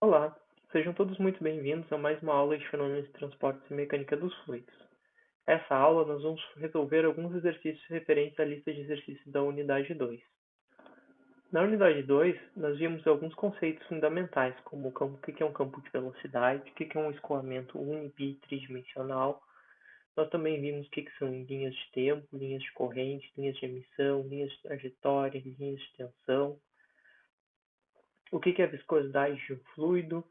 Olá, sejam todos muito bem-vindos a mais uma aula de fenômenos de transportes e mecânica dos fluidos. Nessa aula, nós vamos resolver alguns exercícios referentes à lista de exercícios da unidade 2. Na unidade 2, nós vimos alguns conceitos fundamentais, como o que é um campo de velocidade, o que é um escoamento uni-, tridimensional. Nós também vimos o que são linhas de tempo, linhas de corrente, linhas de emissão, linhas de trajetória, linhas de tensão, o que é a viscosidade de um fluido,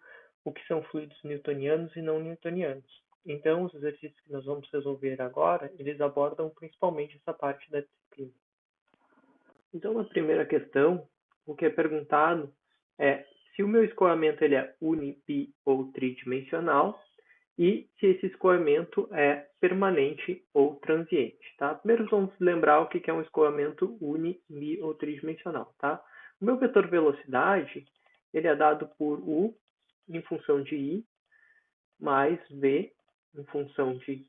o que são fluidos newtonianos e não newtonianos. Então, os exercícios que nós vamos resolver agora, eles abordam principalmente essa parte da disciplina. Então, na primeira questão, o que é perguntado é se o meu escoamento ele é uni-, bi ou tridimensional e se esse escoamento é permanente ou transiente, tá? Primeiro vamos lembrar o que é um escoamento uni-, bi ou tridimensional, tá? O meu vetor velocidade, ele é dado por U em função de I, mais V em função de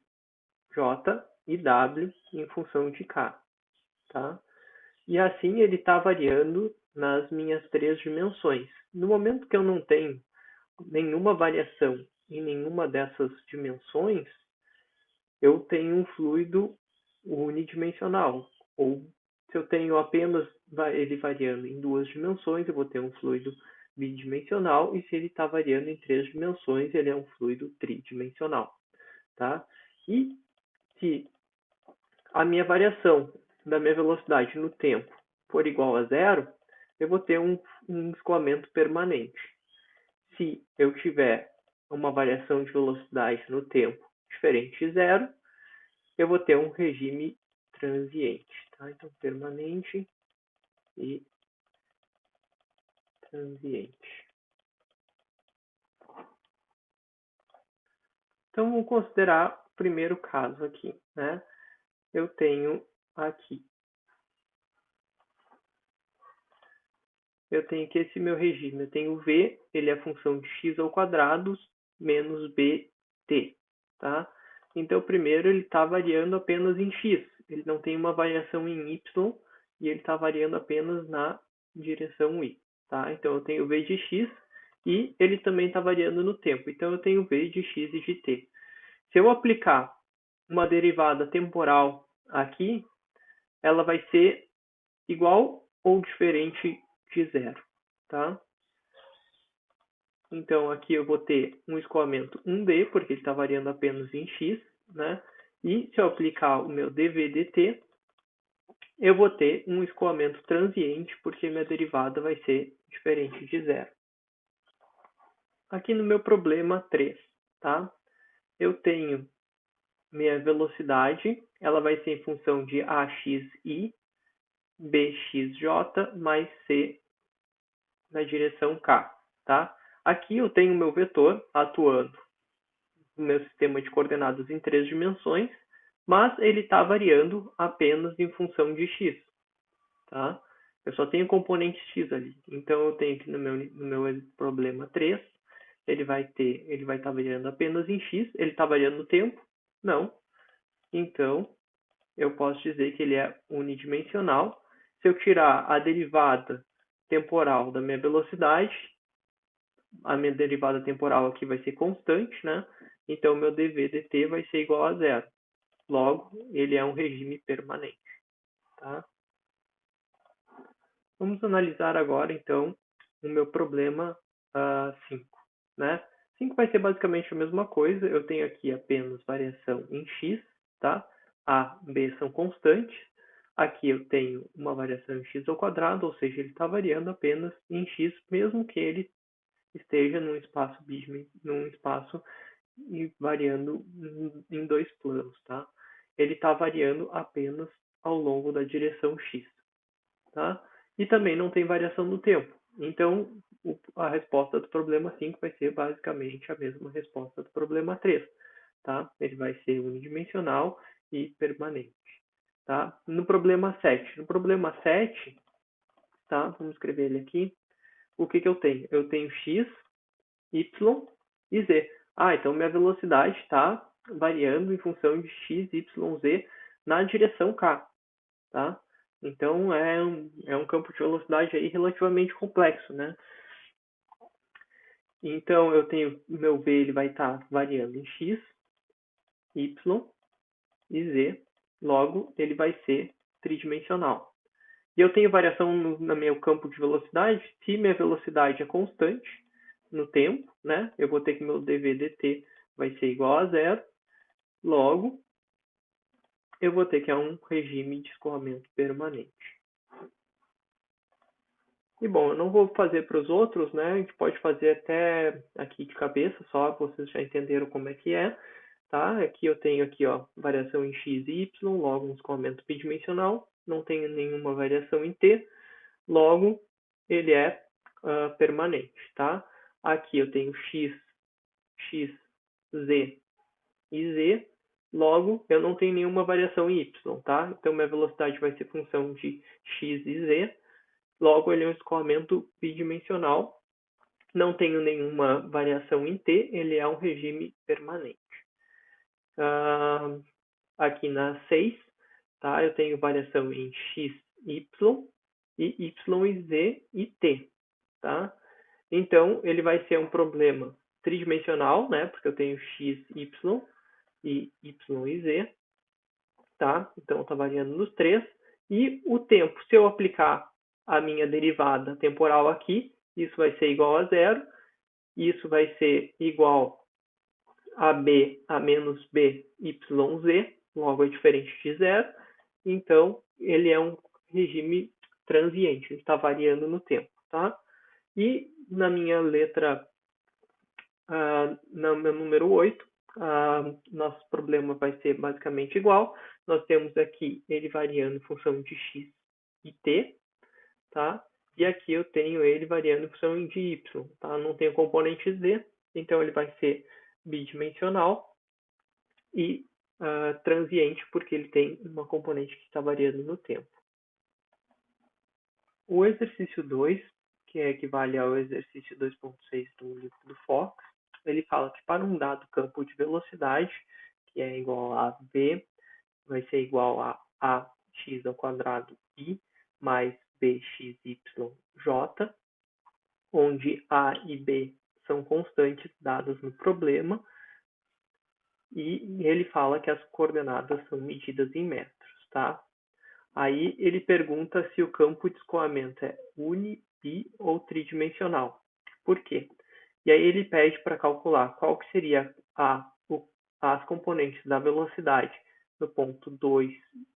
J e W em função de K, tá? E assim ele está variando nas minhas três dimensões. No momento que eu não tenho nenhuma variação em nenhuma dessas dimensões, eu tenho um fluido unidimensional. Ou se eu tenho apenas ele variando em duas dimensões, eu vou ter um fluido bidimensional. E se ele está variando em três dimensões, ele é um fluido tridimensional. Tá? E se a minha variação da minha velocidade no tempo for igual a zero, eu vou ter um escoamento permanente. Se eu tiver uma variação de velocidade no tempo diferente de zero, eu vou ter um regime transiente. Tá? Então, permanente e transiente. Então, vamos considerar o primeiro caso aqui. Né? Eu tenho aqui. Eu tenho aqui esse meu regime. Eu tenho V, ele é a função de x ao quadrado menos bt. Tá? Então, primeiro, ele está variando apenas em x. Ele não tem uma variação em y e ele está variando apenas na direção y. Tá? Então, eu tenho v de x e ele também está variando no tempo. Então, eu tenho v de x e de t. Se eu aplicar uma derivada temporal aqui, ela vai ser igual ou diferente de zero. Tá? Então, aqui eu vou ter um escoamento 1D, porque ele está variando apenas em x, né? E se eu aplicar o meu dv/dt, eu vou ter um escoamento transiente, porque minha derivada vai ser diferente de zero. Aqui no meu problema 3, tá? Eu tenho minha velocidade, ela vai ser em função de axi, bxj mais c na direção k, tá? Aqui eu tenho o meu vetor atuando no meu sistema de coordenadas em três dimensões, mas ele está variando apenas em função de x, tá? Eu só tenho componente x ali. Então, eu tenho aqui no meu problema 3, ele vai estar variando apenas em x. Ele está variando no tempo? Não. Então, eu posso dizer que ele é unidimensional. Se eu tirar a derivada temporal da minha velocidade, a minha derivada temporal aqui vai ser constante, né? Então, meu dv/dt vai ser igual a zero. Logo, ele é um regime permanente. Tá? Vamos analisar agora, então, o meu problema 5. Né? 5 vai ser basicamente a mesma coisa. Eu tenho aqui apenas variação em x. Tá? A, b são constantes. Aqui eu tenho uma variação em x ao quadrado, ou seja, ele está variando apenas em x, mesmo que ele esteja num espaço e variando em dois planos, tá? Ele está variando apenas ao longo da direção x, tá? E também não tem variação no tempo. Então, a resposta do problema 5 vai ser basicamente a mesma resposta do problema 3, tá? Ele vai ser unidimensional e permanente, tá? No problema 7, tá? Vamos escrever ele aqui. O que eu tenho? Eu tenho x, y e z. Então minha velocidade está variando em função de x, y, z na direção k, tá? Então é um campo de velocidade aí relativamente complexo, né? Então, eu tenho o meu V, ele vai estar variando em x, y e z, logo ele vai ser tridimensional. E eu tenho variação no meu campo de velocidade, se minha velocidade é constante no tempo, né? Eu vou ter que meu dv dt vai ser igual a zero, logo eu vou ter que um regime de escoamento permanente. E bom, eu não vou fazer para os outros, né? A gente pode fazer até aqui de cabeça, só vocês já entenderam como é que é, tá? Aqui eu tenho aqui, ó, variação em x e y, logo um escoamento bidimensional, não tenho nenhuma variação em t, logo ele é permanente, tá? Aqui eu tenho x, z e z, logo eu não tenho nenhuma variação em y, tá? Então minha velocidade vai ser função de x e z, logo ele é um escoamento bidimensional, não tenho nenhuma variação em t, ele é um regime permanente. Aqui na 6, tá? Eu tenho variação em x, y, e y e z e t, tá? Então, ele vai ser um problema tridimensional, né? Porque eu tenho x, y e y e z, tá? Então, está variando nos três. E o tempo, se eu aplicar a minha derivada temporal aqui, isso vai ser igual a zero. Isso vai ser igual a b a menos b yz, logo é diferente de zero. Então, ele é um regime transiente, ele está variando no tempo, tá? E na minha letra, no meu número 8, nosso problema vai ser basicamente igual. Nós temos aqui ele variando em função de x e t, tá? E aqui eu tenho ele variando em função de y, tá? Não tenho componente z, então ele vai ser bidimensional e transiente, porque ele tem uma componente que está variando no tempo. O exercício 2, que equivale ao exercício 2.6 do livro do Fox, ele fala que para um dado campo de velocidade, que é igual a v, vai ser igual a ax ao quadrado i mais bxy j, onde a e b são constantes dadas no problema, e ele fala que as coordenadas são medidas em metros, tá? Aí ele pergunta se o campo de escoamento é uni, bi ou tridimensional. Por quê? E aí ele pede para calcular qual que seria as componentes da velocidade no ponto 2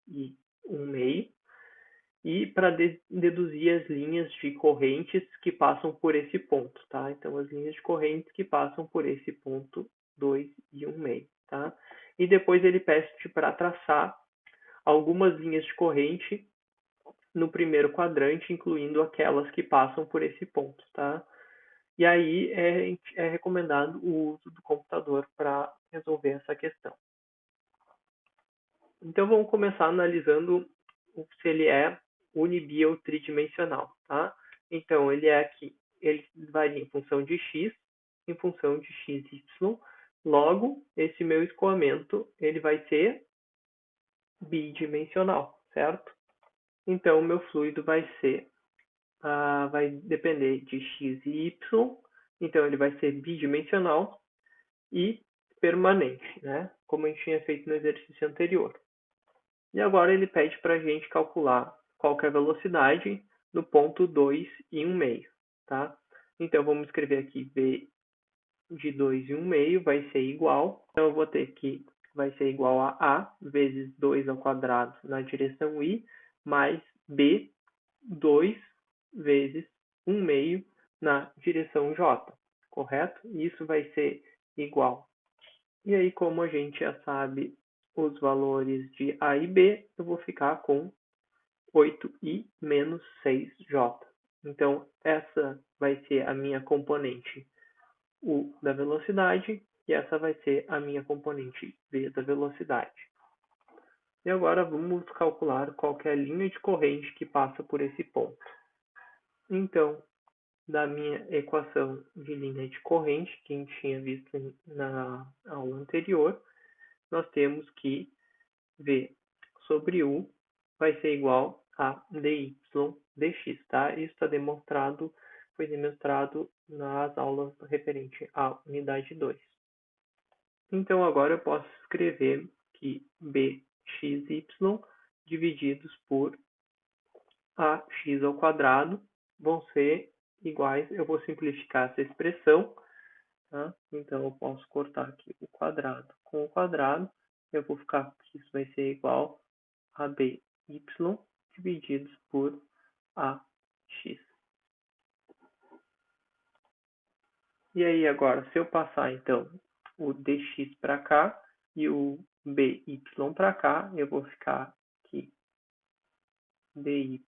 e 1,5 e para deduzir as linhas de correntes que passam por esse ponto, tá? Então, as linhas de correntes que passam por esse ponto 2 e 1,5, tá? E depois ele pede para traçar algumas linhas de corrente no primeiro quadrante, incluindo aquelas que passam por esse ponto, tá? E aí é recomendado o uso do computador para resolver essa questão. Então vamos começar analisando se ele é unibi ou tridimensional, tá? Então ele é aqui, ele varia em função de x, em função de x, y. Logo, esse meu escoamento ele vai ser bidimensional, certo? Então o meu fluido vai ser vai depender de x e y, então ele vai ser bidimensional e permanente, né? Como a gente tinha feito no exercício anterior. E agora ele pede para a gente calcular qual que é a velocidade no ponto 2 e 1,5, tá? Então vamos escrever aqui v de 2 e 1,5 vai ser igual, então eu vou ter que vai ser igual a vezes 2 ao quadrado na direção i, mais b 2 vezes 1,5 na direção j, correto? Isso vai ser igual. E aí, como a gente já sabe os valores de a e b, eu vou ficar com 8i menos 6j. Então, essa vai ser a minha componente u da velocidade e essa vai ser a minha componente v da velocidade. E agora vamos calcular qual que é a linha de corrente que passa por esse ponto. Então, da minha equação de linha de corrente, que a gente tinha visto na aula anterior, nós temos que v sobre u vai ser igual a dy dx, tá? Isso está demonstrado foi demonstrado nas aulas referente à unidade 2. Então, agora eu posso escrever que bxy divididos por ax ao quadrado vão ser iguais. Eu vou simplificar essa expressão, tá? Então, eu posso cortar aqui o quadrado com o quadrado. Eu vou ficar que isso vai ser igual a by divididos por ax. E aí, agora, se eu passar, então, o dx para cá e o by para cá, eu vou ficar aqui dy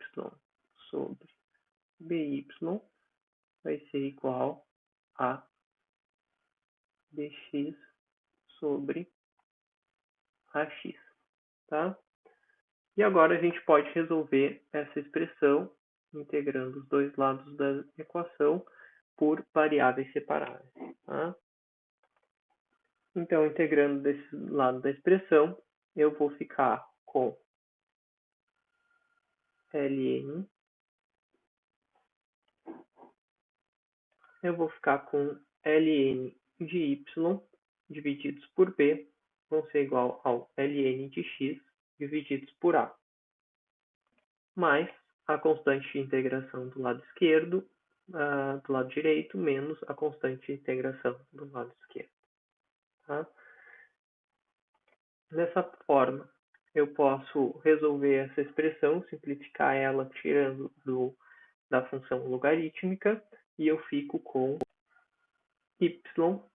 sobre by vai ser igual a dx sobre ax, tá? E agora a gente pode resolver essa expressão integrando os dois lados da equação por variáveis separáveis, tá? Então, integrando desse lado da expressão, eu vou ficar com ln, eu vou ficar com ln de y divididos por b vão ser igual ao ln de x divididos por a, mais a constante de integração do lado esquerdo, do lado direito, menos a constante de integração do lado esquerdo. Tá? Dessa forma, eu posso resolver essa expressão, simplificar ela tirando da função logarítmica, e eu fico com y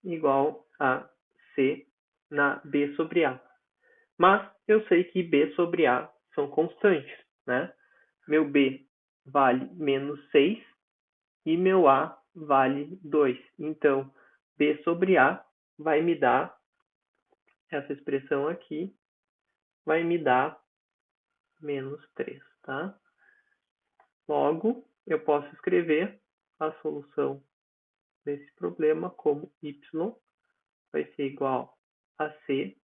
igual a c na b sobre a. Mas eu sei que b sobre a são constantes, né? Meu b vale menos 6 e meu a vale 2. Então, b sobre a vai me dar, essa expressão aqui, vai me dar menos 3, tá? Logo, eu posso escrever a solução desse problema como y vai ser igual a c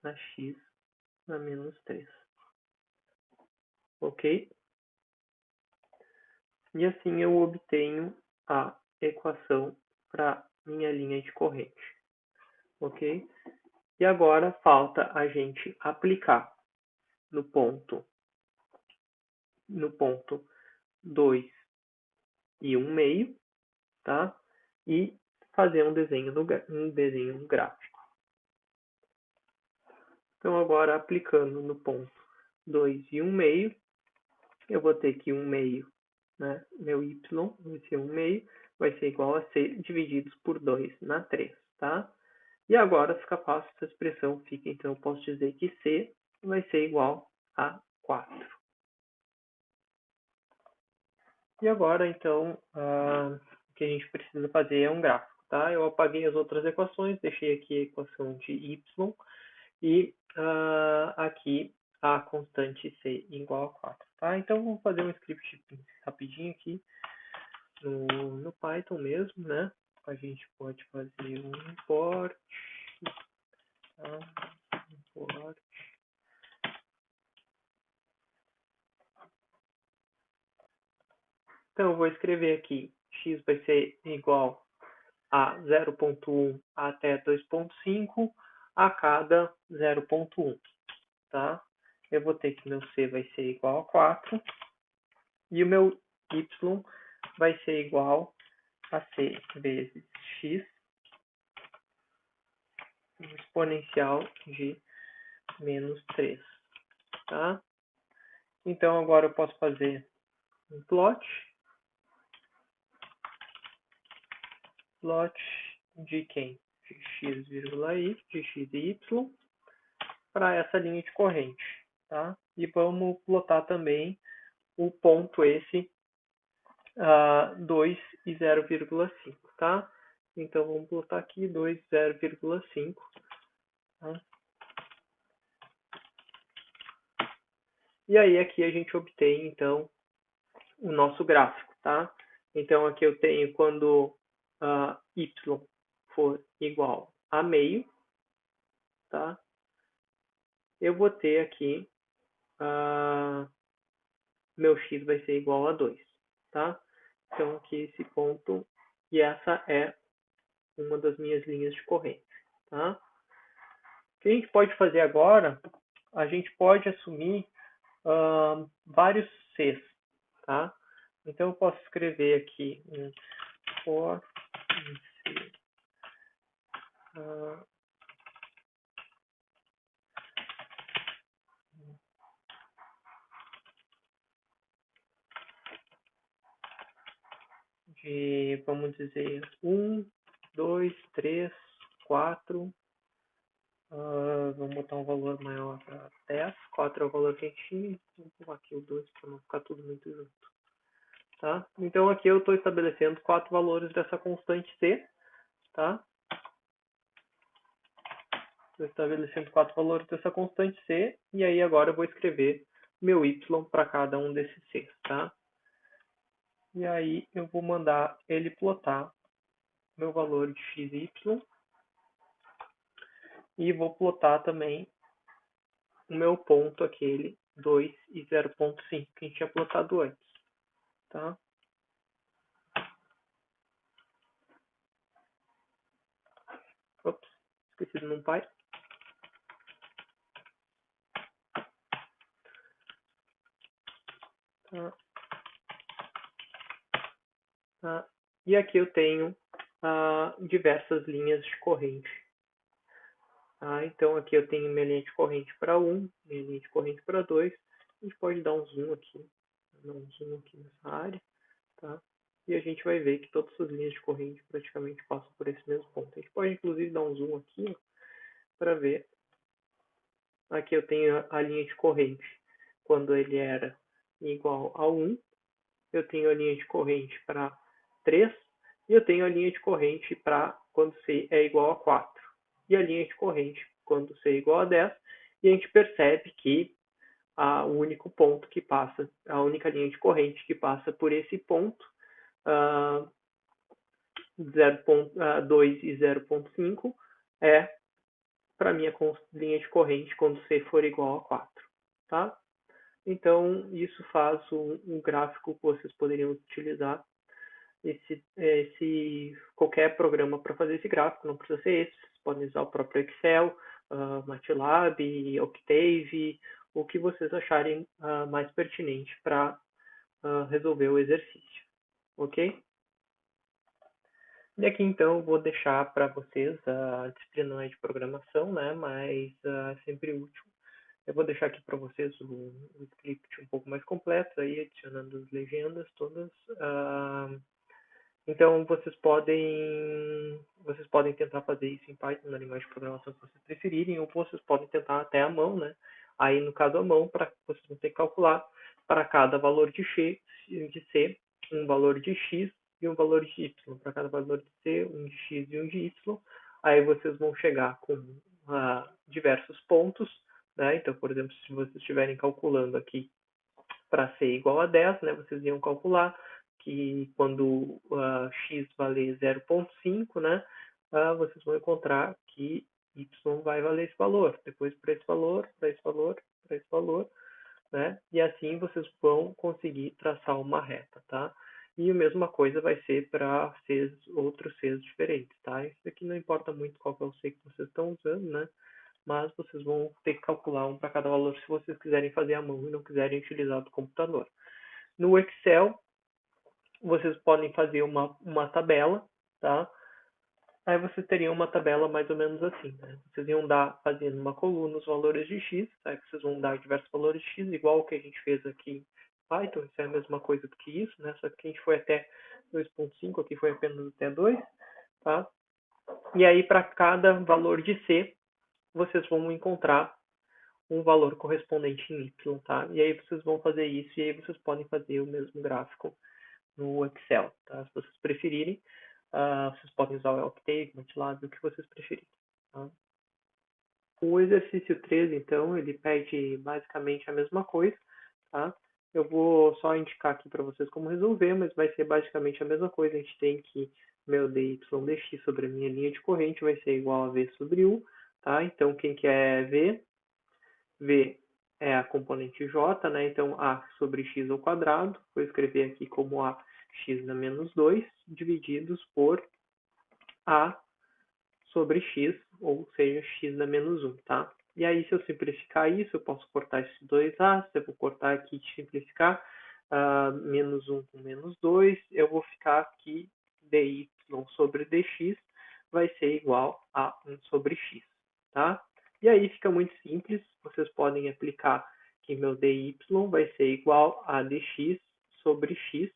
na x na menos 3. Ok? E assim eu obtenho a equação para minha linha de corrente. Ok? E agora falta a gente aplicar no ponto 2 e 1 meio, tá? E fazer um desenho no gráfico. Então, agora aplicando no ponto 2 e 1 meio, eu vou ter que 1 meio, né? Meu y vai ser 1 meio, vai ser igual a c divididos por 2 na 3, tá? E agora fica fácil essa expressão, então eu posso dizer que c vai ser igual a 4. E agora, então, o que a gente precisa fazer é um gráfico, tá? Eu apaguei as outras equações, deixei aqui a equação de y e aqui a constante c igual a 4, tá? Então, vamos fazer um script rapidinho aqui no Python mesmo, né? A gente pode fazer um import, tá? Import. Então, eu vou escrever aqui, x vai ser igual a 0.1 até 2.5 a cada 0.1, tá? Eu vou ter que meu c vai ser igual a 4 e o meu y vai ser igual a c vezes x exponencial de menos 3, tá? Então, agora eu posso fazer um plot de quem? De x, y, de x e y, para essa linha de corrente, tá? E vamos plotar também o ponto esse 2 e 0,5, tá? Então, vamos plotar aqui 2, 0,5, tá? E aí, aqui a gente obtém, então, o nosso gráfico, tá? Então, aqui eu tenho quando y for igual a meio, tá? Eu vou ter aqui, meu x vai ser igual a 2, tá? Então, aqui esse ponto, e essa é uma das minhas linhas de corrente, tá? O que a gente pode fazer agora, a gente pode assumir vários Cs, tá? Então, eu posso escrever aqui um for C, de, vamos dizer, 1, 2, 3, 4, vamos botar um valor maior para 10, 4 é o valor que a gente tinha, vou pôr aqui o 2 para não ficar tudo muito junto. Tá? Então aqui eu estou estabelecendo 4 valores dessa constante C, tá? Estou estabelecendo 4 valores dessa constante C, e aí agora eu vou escrever meu Y para cada um desses Cs, tá? E aí eu vou mandar ele plotar meu valor de x e y, e vou plotar também o meu ponto aquele 2 e 0.5 que a gente tinha plotado antes, tá? Ops, esqueci do NumPy. Tá? Tá? E aqui eu tenho diversas linhas de corrente. Tá? Então aqui eu tenho minha linha de corrente para 1, minha linha de corrente para 2. A gente pode dar um zoom aqui, nessa área, tá? E a gente vai ver que todas as linhas de corrente praticamente passam por esse mesmo ponto. A gente pode inclusive dar um zoom aqui para ver. Aqui eu tenho a linha de corrente quando ele era igual a 1. Eu tenho a linha de corrente para 3. E eu tenho a linha de corrente para quando C é igual a 4. E a linha de corrente quando C é igual a 10. E a gente percebe que o único ponto que passa, a única linha de corrente que passa por esse ponto, 0.2 e 0.5, é para minha linha de corrente quando C for igual a 4. Tá? Então, isso faz um gráfico que vocês poderiam utilizar. Qualquer programa para fazer esse gráfico, não precisa ser esse, vocês podem usar o próprio Excel, MATLAB, Octave, o que vocês acharem mais pertinente para resolver o exercício, ok? E aqui então eu vou deixar para vocês a disciplina de programação, né, mas é sempre útil. Eu vou deixar aqui para vocês o script um pouco mais completo, aí adicionando as legendas todas. Então vocês podem tentar fazer isso em Python, na linguagem de programação que vocês preferirem, ou vocês podem tentar até à mão, né? Aí no caso à mão, para vocês vão ter que calcular para cada valor de C, um valor de X e um valor de Y. Para cada valor de C, um de X e um de Y. Aí vocês vão chegar com diversos pontos, né? Então, por exemplo, se vocês estiverem calculando aqui para C igual a 10, né? Vocês iam calcular que quando x valer 0.5, né, vocês vão encontrar que y vai valer esse valor. Depois para esse valor, para esse valor, para esse valor, né? E assim vocês vão conseguir traçar uma reta, tá? E a mesma coisa vai ser para outros Cs diferentes, tá? Isso aqui não importa muito qual que é o C que vocês estão usando, né? Mas vocês vão ter que calcular um para cada valor se vocês quiserem fazer à mão e não quiserem utilizar o computador. No Excel, vocês podem fazer uma tabela, tá? Aí vocês teriam uma tabela mais ou menos assim, né? Vocês iam dar, fazendo uma coluna, os valores de x, tá? Que vocês vão dar diversos valores de x, igual o que a gente fez aqui em Python, isso é a mesma coisa do que isso, né? Só que a gente foi até 2.5, aqui foi apenas até 2, tá? E aí, para cada valor de c, vocês vão encontrar um valor correspondente em y, tá? E aí vocês vão fazer isso, e aí vocês podem fazer o mesmo gráfico no Excel, tá? Se vocês preferirem, vocês podem usar o Octave, MATLAB, o que vocês preferirem. Tá? O exercício 13, então, ele pede basicamente a mesma coisa, tá? Eu vou só indicar aqui para vocês como resolver, mas vai ser basicamente a mesma coisa. A gente tem que meu dy dx sobre a minha linha de corrente vai ser igual a v sobre u, tá? Então, quem quer v? V é a componente j, né? Então, a sobre x ao quadrado. Vou escrever aqui como a x na menos 2 divididos por a sobre x, ou seja, x na menos 1, tá? E aí, se eu simplificar isso, eu posso cortar esses dois a, se eu vou cortar aqui e simplificar, menos 1 com menos 2, eu vou ficar aqui dy sobre dx vai ser igual a 1 sobre x, tá? E aí fica muito simples, vocês podem aplicar que meu dy vai ser igual a dx sobre x,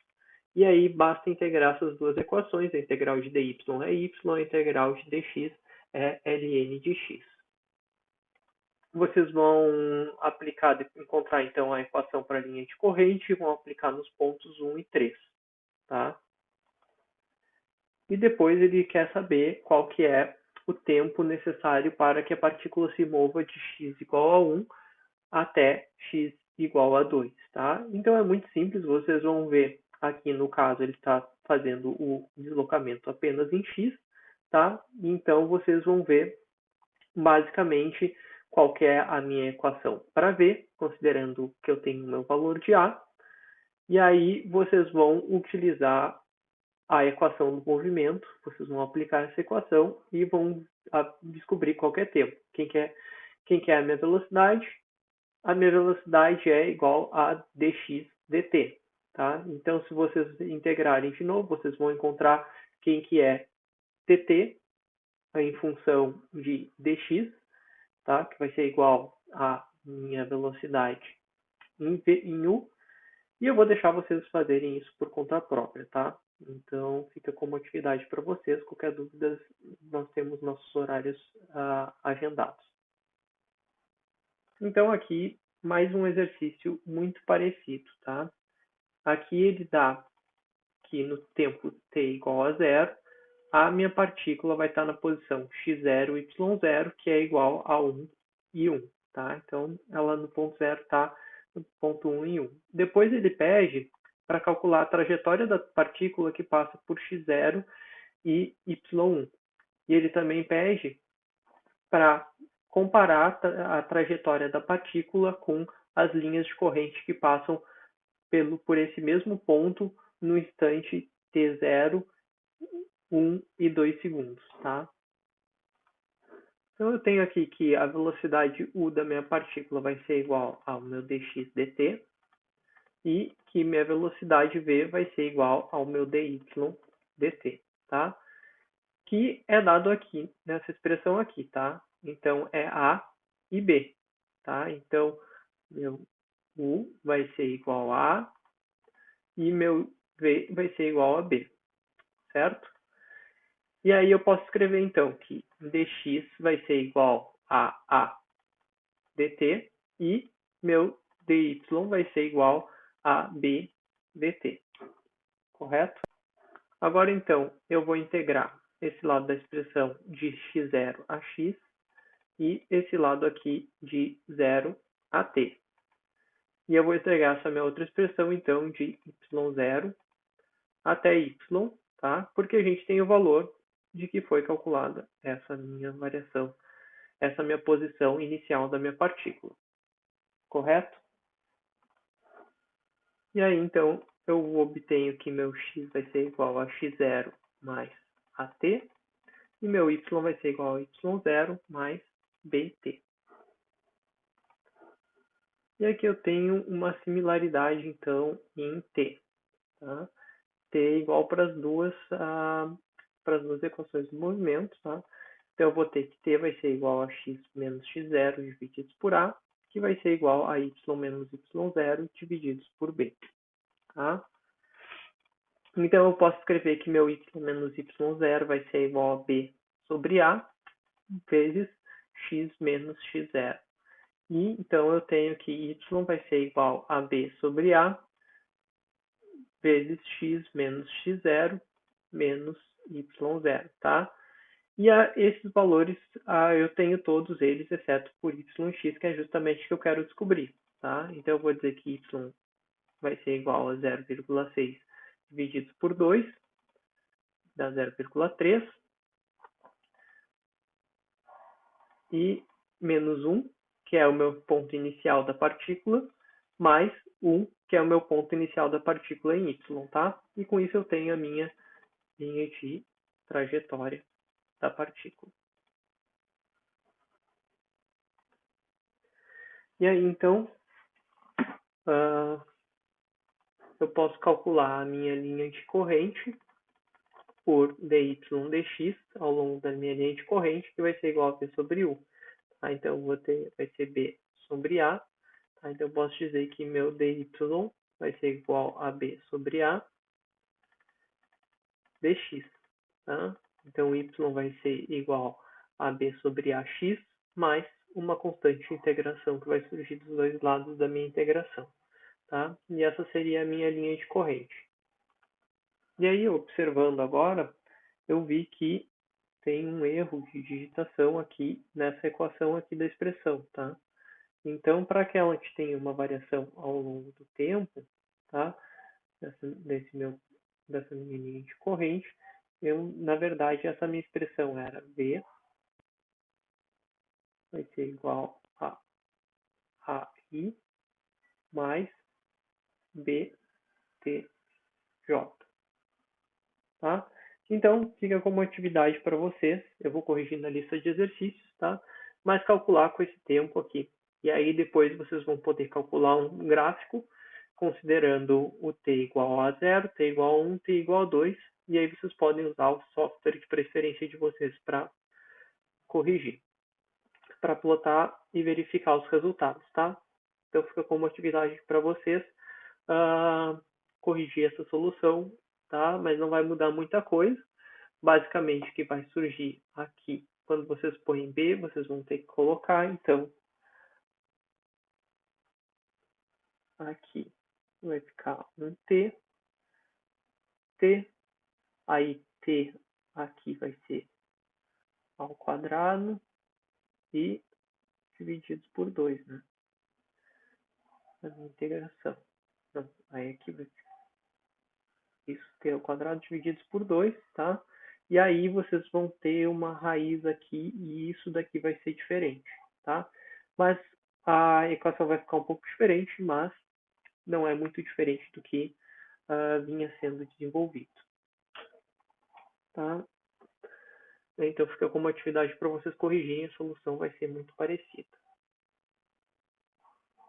e aí basta integrar essas duas equações, a integral de dy é y, a integral de dx é ln de x. Vocês vão encontrar então a equação para a linha de corrente e vão aplicar nos pontos 1 e 3, tá? E depois ele quer saber qual que é o tempo necessário para que a partícula se mova de x igual a 1 até x igual a 2, tá? Então é muito simples, vocês vão ver aqui no caso ele está fazendo o deslocamento apenas em x, tá? Então vocês vão ver basicamente qual que é a minha equação para V, considerando que eu tenho o meu valor de A, e aí vocês vão utilizar a equação do movimento, vocês vão aplicar essa equação e vão descobrir qual que é tempo. Quem que é a minha velocidade? A minha velocidade é igual a dx dt, tá? Então, se vocês integrarem de novo, vocês vão encontrar quem que é tt em função de dx, tá? Que vai ser igual a minha velocidade em u, e eu vou deixar vocês fazerem isso por conta própria, tá? Então, fica como atividade para vocês. Qualquer dúvida, nós temos nossos horários agendados. Então, aqui, mais um exercício muito parecido, tá? Aqui ele dá que no tempo t igual a 0, a minha partícula vai estar na posição x0, y0, que é igual a 1 e 1, tá? Então, ela no ponto 0 está no ponto 1 e 1. Depois ele pede para calcular a trajetória da partícula que passa por x0 e y1. E ele também pede para comparar a trajetória da partícula com as linhas de corrente que passam por esse mesmo ponto no instante t0, 1 e 2 segundos, tá? Então eu tenho aqui que a velocidade u da minha partícula vai ser igual ao meu dx dt, e que minha velocidade v vai ser igual ao meu dy dt, tá? Que é dado aqui, nessa expressão aqui, tá? Então, é A e B, tá? Então, meu U vai ser igual a A e meu V vai ser igual a B, certo? E aí eu posso escrever, então, que dx vai ser igual a dt e meu dy vai ser igual a b dt, correto? Agora, então, eu vou integrar esse lado da expressão de x0 a x e esse lado aqui de 0 a t. E eu vou integrar essa minha outra expressão, então, de y0 até y, tá? Porque a gente tem o valor de que foi calculada essa minha variação, essa minha posição inicial da minha partícula, correto? E aí, então, eu obtenho que meu x vai ser igual a x0 mais at, e meu y vai ser igual a y0 mais bt. E aqui eu tenho uma similaridade, então, em t. Tá? T é igual para as duas equações do movimento. Tá? Então, eu vou ter que t vai ser igual a x menos x0 divididos por a, que vai ser igual a y menos y0 divididos por b. Tá? Então, eu posso escrever que meu y menos y0 vai ser igual a b sobre a vezes x menos x0. E, então, eu tenho que y vai ser igual a b sobre a vezes x menos x0 menos y0, tá? E esses valores, eu tenho todos eles, exceto por y e x, que é justamente o que eu quero descobrir, tá? Então, eu vou dizer que y vai ser igual a 0,6 dividido por 2, dá 0,3, e menos 1, que é o meu ponto inicial da partícula, mais U, que é o meu ponto inicial da partícula em Y, tá? E com isso eu tenho a minha linha de trajetória da partícula. E aí, então, eu posso calcular a minha linha de corrente por dy dx ao longo da minha linha de corrente, que vai ser igual a P sobre U. Tá? Então, vai ser B sobre A. Tá? Então, eu posso dizer que meu dy vai ser igual a B sobre A dx. Tá? Então, y vai ser igual a B sobre AX mais uma constante de integração que vai surgir dos dois lados da minha integração. Tá? E essa seria a minha linha de corrente. E aí, observando agora, eu vi que tem um erro de digitação aqui nessa equação aqui da expressão, tá? Então, para que ela tenha uma variação ao longo do tempo, tá? Dessa minha linha de corrente, na verdade, essa minha expressão era V vai ser igual a AI mais BTJ, tá? Então, fica como atividade para vocês. Eu vou corrigir na lista de exercícios, tá? Mas calcular com esse tempo aqui. E aí depois vocês vão poder calcular um gráfico considerando o t igual a 0, t igual a 1, t igual a 2. E aí vocês podem usar o software de preferência de vocês para corrigir, para plotar e verificar os resultados, tá? Então fica como atividade para vocês corrigir essa solução, tá? Mas não vai mudar muita coisa. Basicamente, o que vai surgir aqui, quando vocês põem B, vocês vão ter que colocar, então, aqui vai ficar um T, aí T aqui vai ser ao quadrado e divididos por 2, né? A minha integração. Não, aí aqui vai ser isso, T ao quadrado divididos por 2, tá? E aí vocês vão ter uma raiz aqui e isso daqui vai ser diferente, tá? Mas a equação vai ficar um pouco diferente, mas não é muito diferente do que vinha sendo desenvolvido, tá? Então fica como atividade para vocês corrigirem, a solução vai ser muito parecida.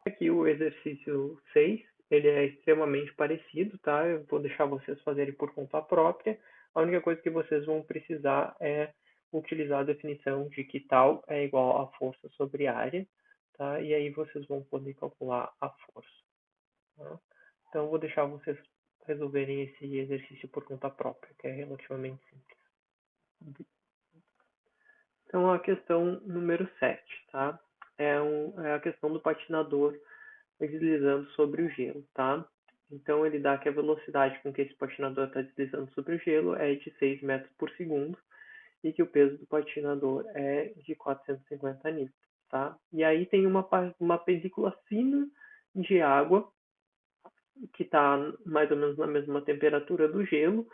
Aqui o exercício 6, ele é extremamente parecido, tá? Eu vou deixar vocês fazerem por conta própria. A única coisa que vocês vão precisar é utilizar a definição de que tal é igual a força sobre área, tá? E aí vocês vão poder calcular a força, tá? Então, eu vou deixar vocês resolverem esse exercício por conta própria, que é relativamente simples. Então, a questão número 7, tá? É a questão do patinador deslizando sobre o gelo, tá? Então, ele dá que a velocidade com que esse patinador está deslizando sobre o gelo é de 6 metros por segundo e que o peso do patinador é de 450 newtons, tá? E aí tem uma película fina de água que está mais ou menos na mesma temperatura do gelo,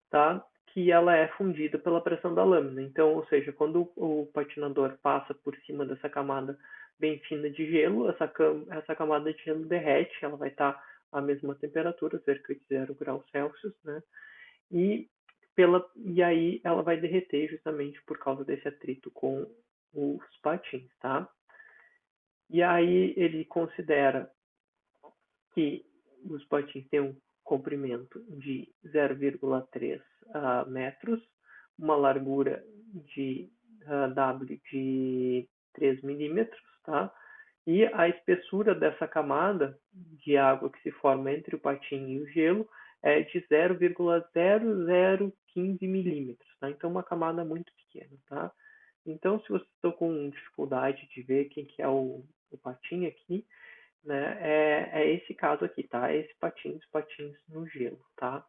tá? Que ela é fundida pela pressão da lâmina. Então, ou seja, quando o patinador passa por cima dessa camada bem fina de gelo, essa camada de gelo derrete, ela vai estar à mesma temperatura, cerca de 0 graus Celsius, né? E aí ela vai derreter justamente por causa desse atrito com os patins, tá? E aí ele considera que os patins têm um comprimento de 0,3 metros, uma largura de W de 3 milímetros, tá? E a espessura dessa camada de água que se forma entre o patim e o gelo é de 0,0015 milímetros, tá? Então, uma camada muito pequena, tá? Então, se vocês estão com dificuldade de ver quem que é o patim aqui, né, é esse caso aqui, tá? É esse os patins no gelo, tá?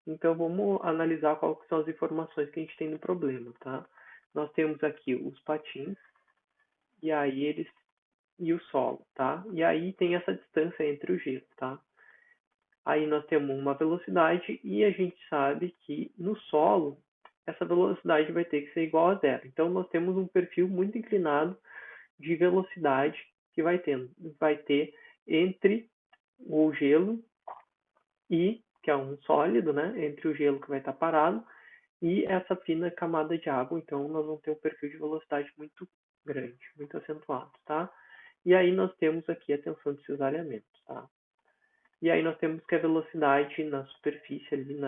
Então, vamos analisar quais são as informações que a gente tem no problema, tá? Nós temos aqui os patins, e aí e o solo, tá? E aí tem essa distância entre o gelo, tá? Aí nós temos uma velocidade e a gente sabe que no solo essa velocidade vai ter que ser igual a zero. Então nós temos um perfil muito inclinado de velocidade que vai ter entre o gelo, I, que é um sólido, né, entre o gelo que vai estar parado, e essa fina camada de água. Então, nós vamos ter um perfil de velocidade muito grande, muito acentuado, tá? E aí nós temos aqui a tensão de cisalhamento, tá? E aí nós temos que a velocidade na superfície, ali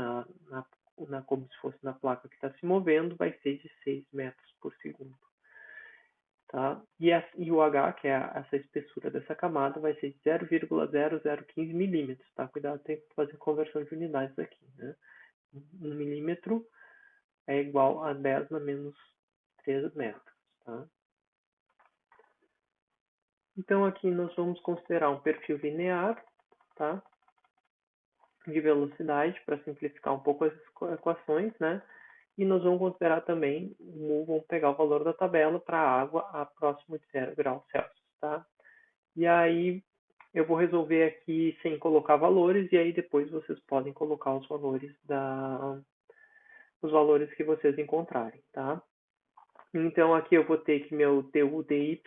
como se fosse na placa que está se movendo, vai ser de 6 metros por segundo. Tá? E o H, que é essa espessura dessa camada, vai ser de 0,0015 milímetros. Tá? Cuidado, tem que fazer conversão de unidades aqui. Né? 1 milímetro é igual a 10 na menos 3 metros. Tá? Então aqui nós vamos considerar um perfil linear, tá? De velocidade, para simplificar um pouco as equações, né? E nós vamos considerar também, vamos pegar o valor da tabela para a água a próximo de 0 graus Celsius, tá? E aí eu vou resolver aqui sem colocar valores, e aí depois vocês podem colocar os valores que vocês encontrarem, tá? Então aqui eu vou ter que meu DU/DY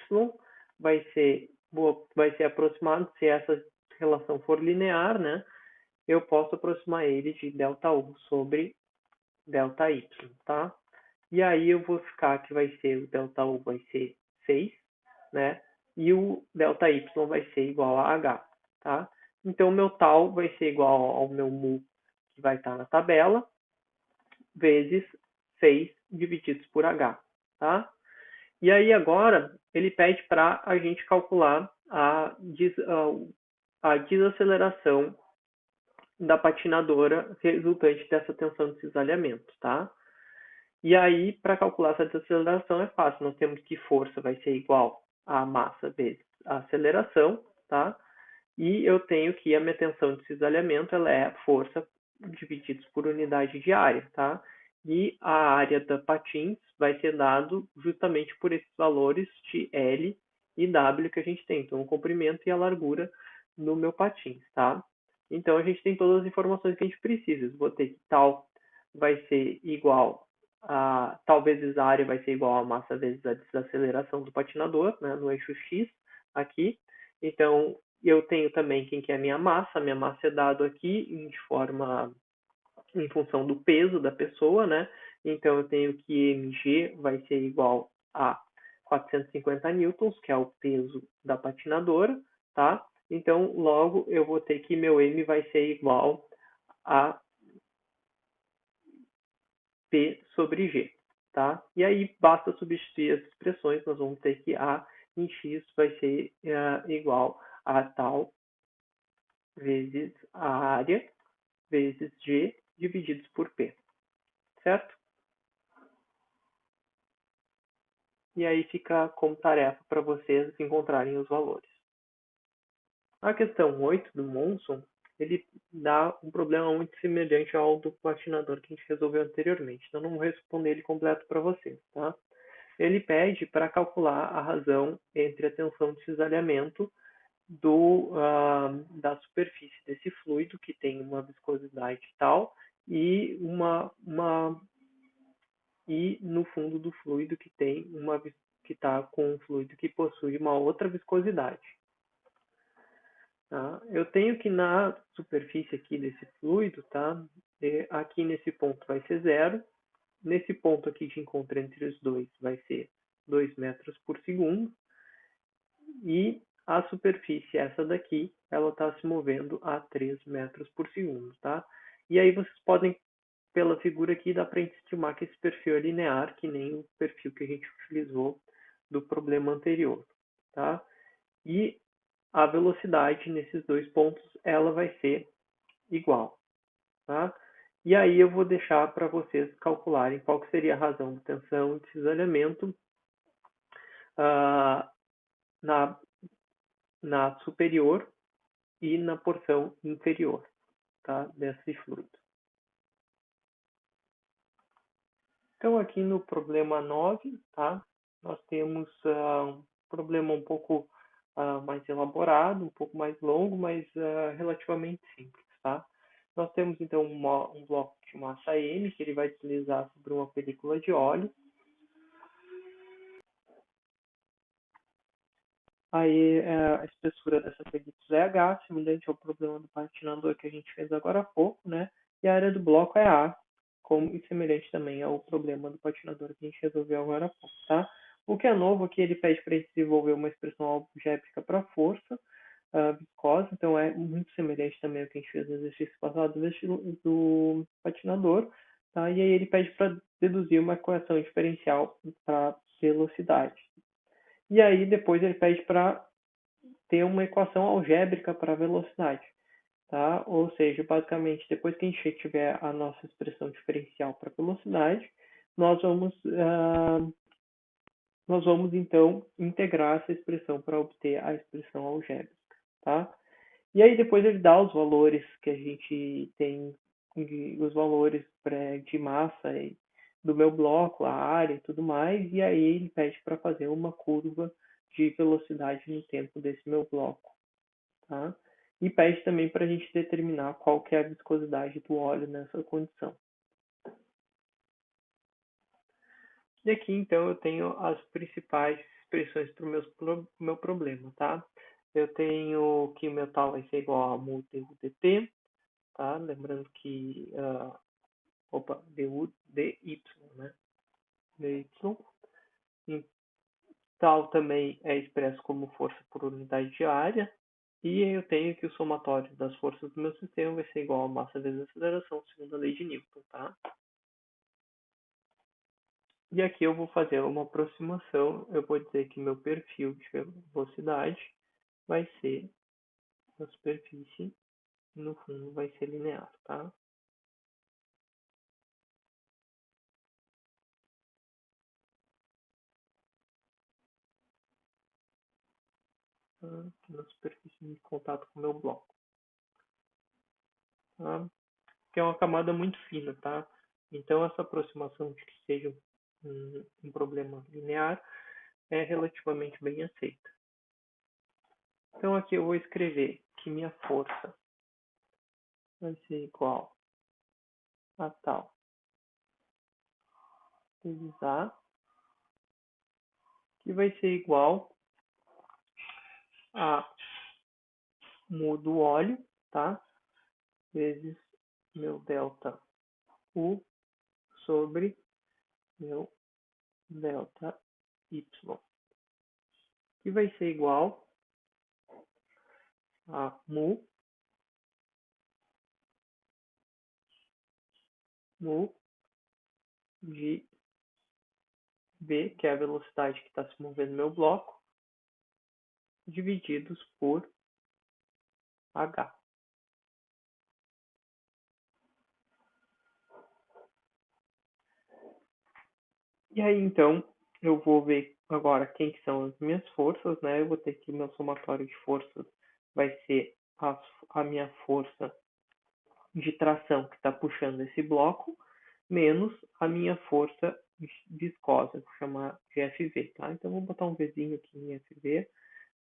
vai ser aproximado, se essa relação for linear, né? Eu posso aproximar ele de ΔU sobre ΔY, tá? E aí eu vou ficar que vai ser o ΔU vai ser 6, né? E o ΔY vai ser igual a H, tá? Então o meu tal vai ser igual ao meu mu, que vai estar na tabela, vezes 6 divididos por H, tá? E aí agora ele pede para a gente calcular a desaceleração da patinadora resultante dessa tensão de cisalhamento, tá? E aí, para calcular essa desaceleração é fácil. Nós temos que força vai ser igual a massa vezes a aceleração, tá? E eu tenho que a minha tensão de cisalhamento ela é força divididos por unidade de área, tá? E a área da patins vai ser dado justamente por esses valores de L e W que a gente tem. Então, o comprimento e a largura no meu patins, tá? Então, a gente tem todas as informações que a gente precisa. Eu vou ter que tal vai ser igual a tal vezes a área vai ser igual a massa vezes a desaceleração do patinador, né, no eixo X aqui. Então, eu tenho também quem que é a minha massa é dado aqui em função do peso da pessoa, né? Então eu tenho que mg vai ser igual a 450 newtons, que é o peso da patinadora, tá? Então logo eu vou ter que meu m vai ser igual a p sobre g, tá? E aí basta substituir as expressões, nós vamos ter que a em x vai ser igual a tal vezes a área vezes G divididos por P, certo? E aí fica como tarefa para vocês encontrarem os valores. A questão 8 do Monson, ele dá um problema muito semelhante ao do patinador que a gente resolveu anteriormente. Então, não vou responder ele completo para vocês, tá? Ele pede para calcular a razão entre a tensão de cisalhamento da superfície desse fluido, que tem uma viscosidade tal, e no fundo do fluido que está com um fluido que possui uma outra viscosidade. Tá? Eu tenho que na superfície aqui desse fluido, tá? Aqui nesse ponto vai ser 0, nesse ponto aqui de encontro entre os dois vai ser 2 metros por segundo, e a superfície, essa daqui, ela está se movendo a 3 metros por segundo, tá? E aí vocês podem, pela figura aqui, dá para estimar que esse perfil é linear, que nem o perfil que a gente utilizou do problema anterior, tá? E a velocidade nesses dois pontos, ela vai ser igual, tá? E aí eu vou deixar para vocês calcularem qual que seria a razão de tensão e de cisalhamento na superior e na porção inferior, tá? Desse fluido. Então, aqui no problema 9, tá? Nós temos um problema um pouco mais elaborado, um pouco mais longo, mas relativamente simples, tá? Nós temos, então, um bloco de massa M, que ele vai deslizar sobre uma película de óleo. Aí a espessura dessa pelitos é H, semelhante ao problema do patinador que a gente fez agora há pouco, né? E a área do bloco é A, como e semelhante também ao problema do patinador que a gente resolveu agora há pouco, tá? O que é novo aqui, ele pede para a gente desenvolver uma expressão algébrica para força viscosa, então é muito semelhante também ao que a gente fez no exercício passado do patinador, tá? E aí ele pede para deduzir uma equação diferencial para velocidade. E aí depois ele pede para ter uma equação algébrica para velocidade, tá? Ou seja, basicamente, depois que a gente tiver a nossa expressão diferencial para velocidade, nós vamos então integrar essa expressão para obter a expressão algébrica, tá? E aí depois ele dá os valores que a gente tem, os valores de massa do meu bloco, a área e tudo mais, e aí ele pede para fazer uma curva de velocidade no tempo desse meu bloco, tá? E pede também para a gente determinar qual que é a viscosidade do óleo nessa condição. E aqui, então, eu tenho as principais expressões para o meu problema, tá? Eu tenho que o meu tal vai ser igual a mu dt, tá? Lembrando que, dy, né? dy. E tal também é expresso como força por unidade de área. E eu tenho que o somatório das forças do meu sistema vai ser igual a massa vezes a aceleração, segundo a lei de Newton, tá? E aqui eu vou fazer uma aproximação, eu vou dizer que meu perfil de velocidade vai ser a superfície, no fundo vai ser linear, tá? Aqui na superfície de contato com o meu bloco, tá? Que é uma camada muito fina, tá? Então essa aproximação de que seja um problema linear é relativamente bem aceita. Então aqui eu vou escrever que minha força vai ser igual a tal vezes A, que vai ser igual a mu do óleo, tá? Vezes meu delta U sobre meu delta Y, que vai ser igual a mu de v, que é a velocidade que está se movendo no meu bloco, divididos por h. E aí, então, eu vou ver agora quem que são as minhas forças, né? Eu vou ter que meu somatório de forças vai ser a minha força de tração que está puxando esse bloco, menos a minha força viscosa, vou chamar de FV, tá? Então, vou botar um Vzinho aqui em FV,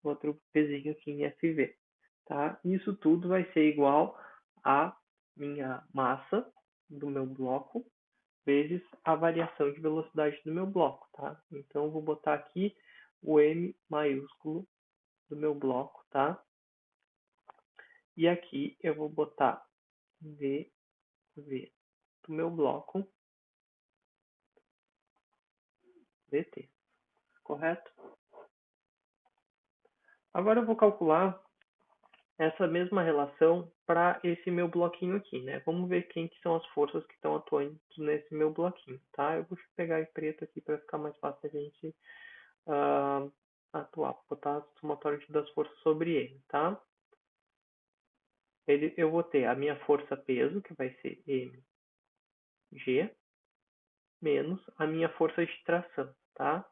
outro Vzinho aqui em FV, tá? Isso tudo vai ser igual a minha massa do meu bloco vezes a variação de velocidade do meu bloco, tá? Então, eu vou botar aqui o M maiúsculo do meu bloco, tá? E aqui eu vou botar VV do meu bloco dt, correto? Agora eu vou calcular essa mesma relação para esse meu bloquinho aqui, né? Vamos ver quem que são as forças que estão atuando nesse meu bloquinho, tá? Eu vou pegar em preto aqui para ficar mais fácil a gente atuar, botar o somatório das forças sobre ele, tá? Eu vou ter a minha força peso, que vai ser mg, menos a minha força de tração, tá?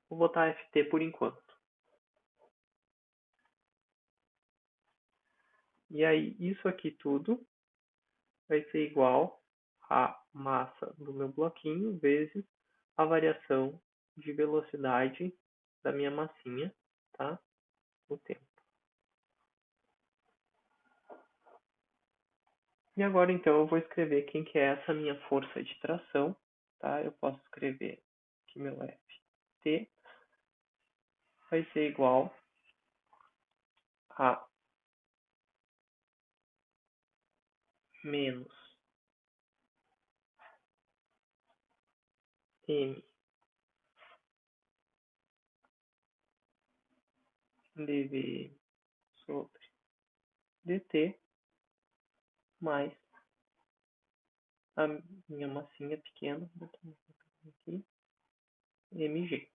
Vou botar ft por enquanto. E aí, isso aqui tudo vai ser igual a massa do meu bloquinho vezes a variação de velocidade da minha massinha, tá? No tempo. E agora, então, eu vou escrever quem que é essa minha força de tração, tá? Eu posso escrever que meu Ft ser igual a menos m dv sobre dt mais a minha massinha pequena, aqui, mg,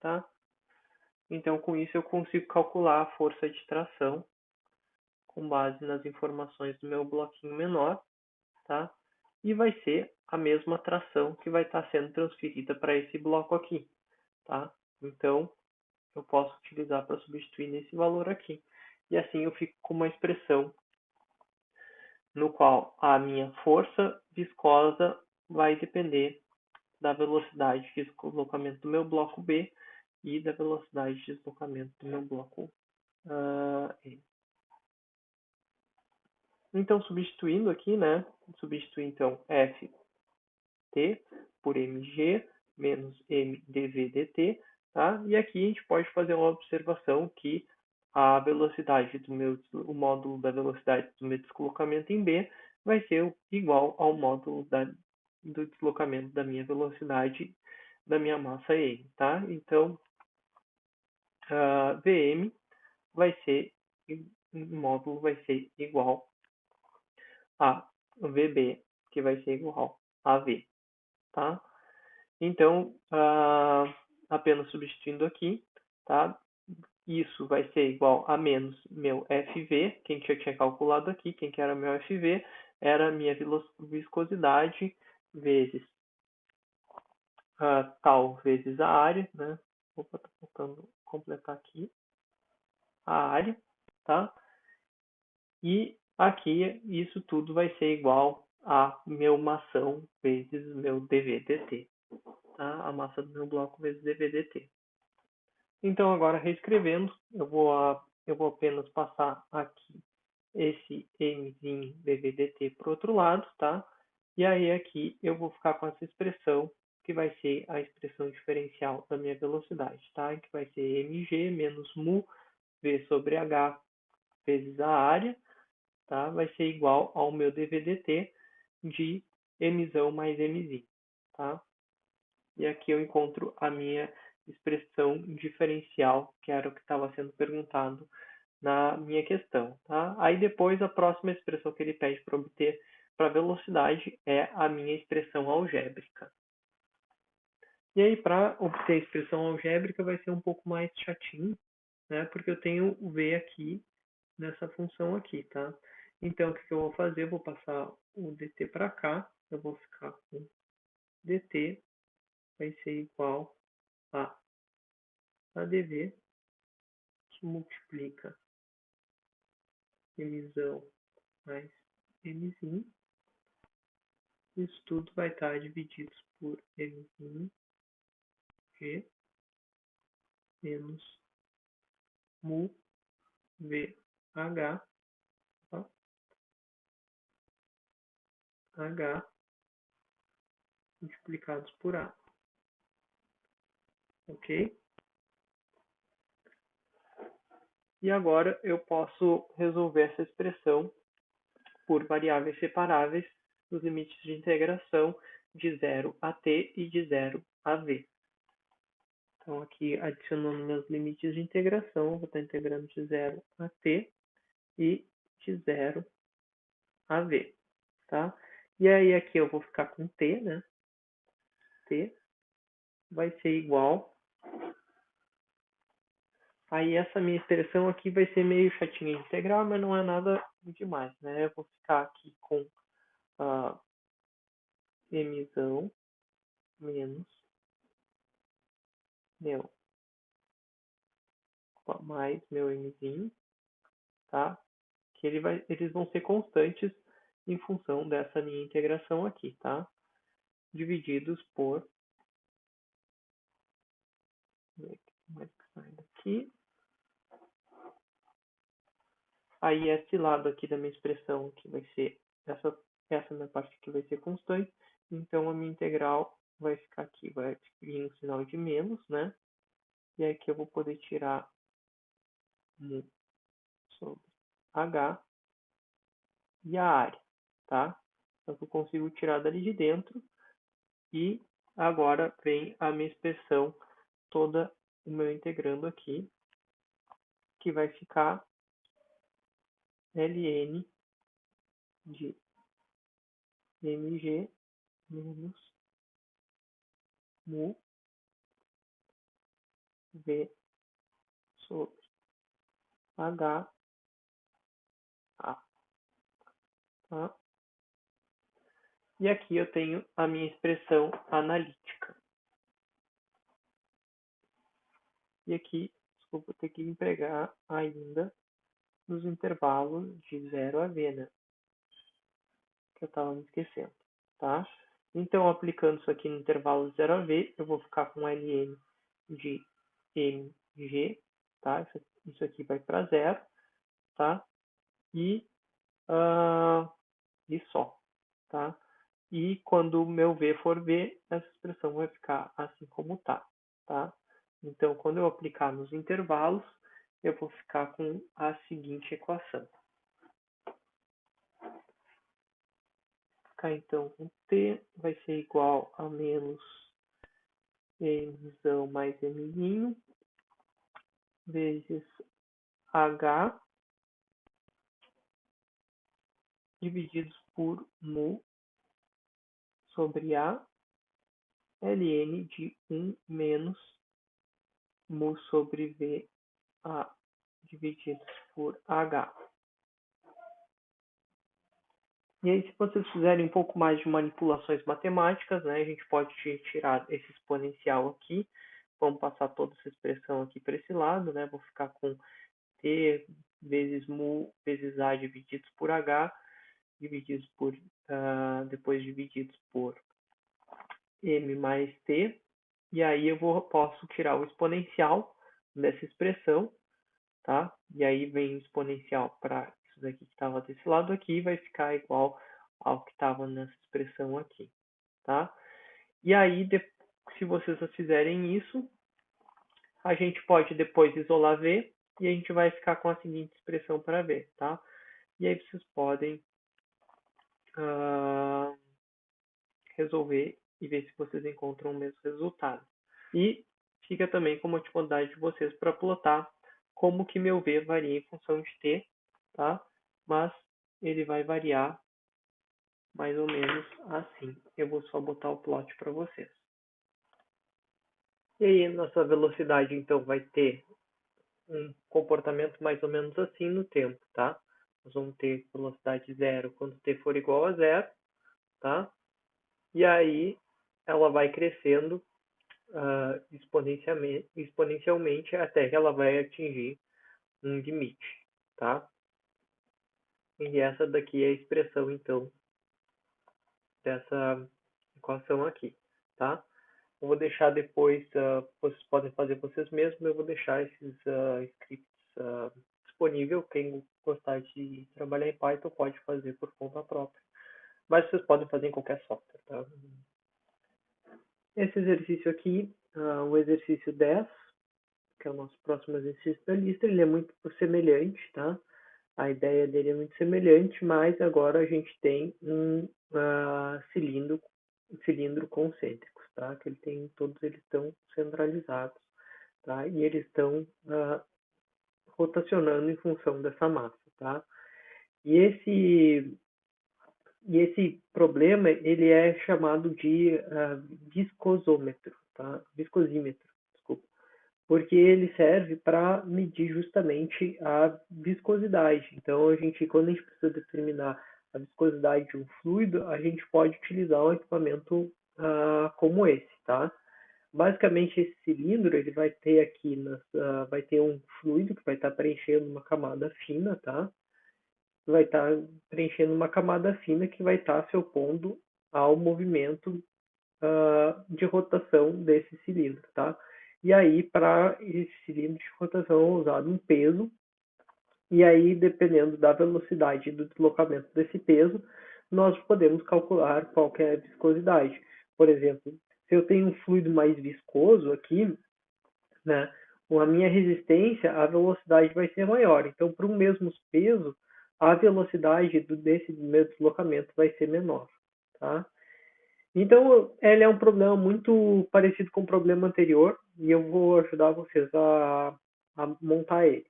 tá? Então, com isso, eu consigo calcular a força de tração com base nas informações do meu bloquinho menor, tá? E vai ser a mesma tração que vai estar sendo transferida para esse bloco aqui, tá? Então, eu posso utilizar para substituir nesse valor aqui. E assim eu fico com uma expressão no qual a minha força viscosa vai depender da velocidade de deslocamento do meu bloco B e da velocidade de deslocamento do meu bloco E. Então, substituindo aqui, né? Substituir, então, Ft por mg menos m dv dt, tá? E aqui a gente pode fazer uma observação que a velocidade o módulo da velocidade do meu deslocamento em B vai ser igual ao módulo do deslocamento da minha velocidade da minha massa E, tá? Então, Vm vai ser, o módulo vai ser igual a Vb, que vai ser igual a V, tá? Então, apenas substituindo aqui, tá? Isso vai ser igual a menos meu FV, que a gente já tinha calculado aqui, quem que era meu FV, era a minha viscosidade vezes tal vezes a área, né? Opa, tô tentando completar aqui a área, tá? E aqui isso tudo vai ser igual a meu mação vezes meu dV/dt, tá? A massa do meu bloco vezes dV/dt. Então, agora reescrevendo, eu vou apenas passar aqui esse mzinho dV/dt para o outro lado, tá? E aí aqui eu vou ficar com essa expressão, que vai ser a expressão diferencial da minha velocidade, tá? Que vai ser mg menos mu v sobre h vezes a área, tá? Vai ser igual ao meu dV/dt de mzão mais mzinho, tá? E aqui eu encontro a minha expressão diferencial, que era o que estava sendo perguntado na minha questão, tá? Aí depois a próxima expressão que ele pede para obter para velocidade é a minha expressão algébrica. E aí para obter a expressão algébrica vai ser um pouco mais chatinho, né? Porque eu tenho o v aqui nessa função aqui, tá? Então o que eu vou fazer? Eu vou passar o dt para cá, eu vou ficar com dt vai ser igual a ADV, que multiplica mzão mais mzinho. Isso tudo vai estar dividido por mzinho g menos mu vh, tá? H multiplicados por a, ok? E agora eu posso resolver essa expressão por variáveis separáveis dos limites de integração de 0 a t e de 0 a v. Então, aqui, adicionando meus limites de integração, eu vou estar integrando de 0 a t e de 0 a v, tá? E aí, aqui eu vou ficar com t, né? T vai ser igual. Aí, essa minha expressão aqui vai ser meio chatinha de integrar, mas não é nada demais, né? Eu vou ficar aqui com mzão menos meu mais meu mzinho, tá? Que eles vão ser constantes em função dessa minha integração aqui, tá? Divididos por mais que sai daqui. Aí esse lado aqui da minha expressão aqui vai ser essa minha parte aqui vai ser constante, então a minha integral vai ficar aqui, vai vir um sinal de menos, né? E aqui eu vou poder tirar mu sobre H e a área, tá? Então, eu consigo tirar dali de dentro e agora vem a minha expressão toda, o meu integrando aqui, que vai ficar ln de mg menos mu v sobre h a, tá? E aqui eu tenho a minha expressão analítica. E aqui, desculpa, eu tenho que empregar ainda nos intervalos de 0 a v, né? Que eu estava me esquecendo, tá? Então, aplicando isso aqui no intervalo de 0 a v, eu vou ficar com ln de mg, tá? Isso aqui vai para 0, tá? E só, tá? E quando o meu v for v, essa expressão vai ficar assim como tá, tá? Então, quando eu aplicar nos intervalos, eu vou ficar com a seguinte equação. Cá, então, o t vai ser igual a menos mzão mais mzinho vezes h divididos por mu sobre a ln de 1 menos mu sobre v a divididos por h. E aí, se vocês fizerem um pouco mais de manipulações matemáticas, né, a gente pode tirar esse exponencial aqui. Vamos passar toda essa expressão aqui para esse lado, né? Vou ficar com t vezes mu vezes a divididos por h, divididos por, depois divididos por m mais t. E aí eu posso tirar o exponencial dessa expressão, tá? E aí vem o exponencial para isso daqui que estava desse lado aqui, vai ficar igual ao que estava nessa expressão aqui, tá? E aí, se vocês fizerem isso, a gente pode depois isolar V e a gente vai ficar com a seguinte expressão para V, tá? E aí vocês podem resolver e ver se vocês encontram o mesmo resultado. E fica também como atividade de vocês para plotar como que meu V varia em função de T, tá? Mas ele vai variar mais ou menos assim. Eu vou só botar o plot para vocês. E aí, nossa velocidade, então, vai ter um comportamento mais ou menos assim no tempo, tá? Nós vamos ter velocidade zero quando t for igual a zero, tá? E aí, ela vai crescendo exponencialmente até que ela vai atingir um limite, tá? E essa daqui é a expressão, então, dessa equação aqui, tá? Eu vou deixar depois, vocês podem fazer vocês mesmos, eu vou deixar esses scripts disponível. Quem gostar de trabalhar em Python pode fazer por conta própria, mas vocês podem fazer em qualquer software, tá? Esse exercício aqui, o exercício 10, que é o nosso próximo exercício da lista, ele é muito semelhante, tá? A ideia dele é muito semelhante, mas agora a gente tem um cilindro concêntrico, tá? Que todos eles estão centralizados, tá? E eles estão rotacionando em função dessa massa, tá? E esse problema ele é chamado de viscosômetro, tá? Viscosímetro, desculpa, porque ele serve para medir justamente a viscosidade. Então, quando a gente precisa determinar a viscosidade de um fluido, a gente pode utilizar um equipamento como esse, tá? Basicamente, esse cilindro ele vai ter aqui, vai ter um fluido que vai estar preenchendo uma camada fina, tá? Vai estar preenchendo uma camada fina que vai estar se opondo ao movimento de rotação desse cilindro, tá? E aí, para esse cilindro de rotação é usado um peso, e aí, dependendo da velocidade e do deslocamento desse peso, nós podemos calcular qual que é a viscosidade. Por exemplo, se eu tenho um fluido mais viscoso aqui, né, a minha resistência, a velocidade vai ser maior. Então, para o mesmo peso, a velocidade desse meu deslocamento vai ser menor, tá? Então, ele é um problema muito parecido com o problema anterior e eu vou ajudar vocês a montar ele.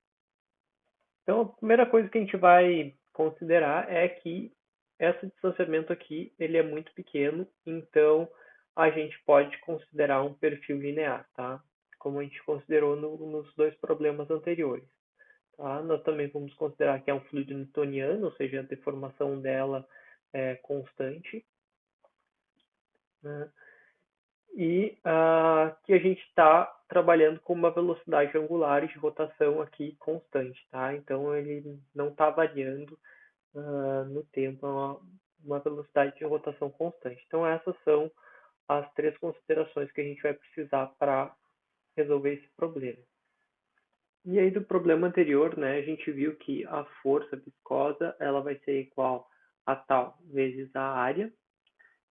Então, a primeira coisa que a gente vai considerar é que esse distanciamento aqui ele é muito pequeno, então a gente pode considerar um perfil linear, tá? Como a gente considerou nos dois problemas anteriores. Tá? Nós também vamos considerar que é um fluido newtoniano, ou seja, a deformação dela é constante, né? E que a gente está trabalhando com uma velocidade angular de rotação aqui constante, tá? Então ele não está variando no tempo, é uma velocidade de rotação constante. Então essas são as três considerações que a gente vai precisar para resolver esse problema. E aí do problema anterior, né, a gente viu que a força viscosa ela vai ser igual a tal vezes a área,